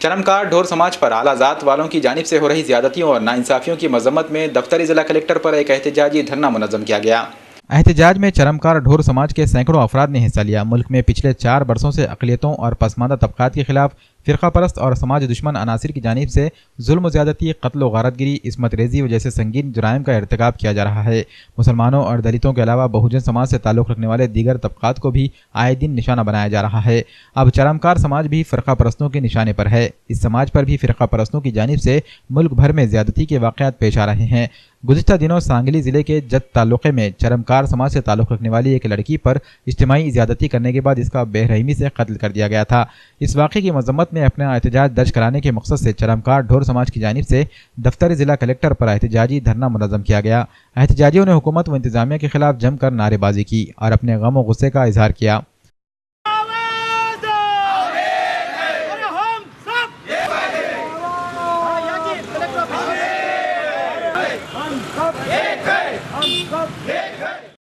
چرمکار ڈھور سماج پر اعلیٰ ذات والوں کی جانب سے ہو رہی زیادتیوں اور ناانصافیوں کی مذمت میں دفتر ضلع کلکٹر پر ایک احتجاجی دھرنا منظم کیا گیا۔ احتجاج میں چرمکار ڈھور سماج کے سینکڑوں افراد نے حصہ لیا۔ ملک میں پچھلے 4 برسوں سے اقلیتوں اور پسماندہ طبقات کے خلاف فرقہ پرست اور سماج دشمن عناصر کی جانب سے ظلم و زیادتی، قتل و غارت گری، عصمت ریزی و جیسے سنگین جرائم کا ارتکاب کیا جا رہا ہے۔ مسلمانوں اور دلتوں کے علاوہ بہوجن سماج سے تعلق رکھنے والے دیگر طبقات کو بھی آئے دن نشانہ بنایا جا رہا ہے۔ اب چرمکار سماج بھی فرقہ پرستوں کے نشانے پر ہے۔ اس سماج پر بھی فرقہ پرستوں کی جانب سے ملک بھر میں زیادتی کے واقعات پیش آ رہے ہیں۔ گزشتہ دنوں سانگلی ضلع کے جت تعلقے میں چرمکار سماج سے تعلق رکھنے والی ایک لڑکی پر اجتماعی زیادتی کرنے کے بعد اس کا بے رحمی سے قتل کر دیا گیا تھا۔ اس واقعے کی مذمت میں اپنا احتجاج درج کرانے کے مقصد سے چرمکار ڈھور سماج کی جانب سے دفتر ضلع کلکٹر پر احتجاجی دھرنا منظم کیا گیا۔ احتجاجیوں نے حکومت و انتظامیہ کے خلاف جم کر نعرے بازی کی اور اپنے غم و غصے کا اظہار کیا۔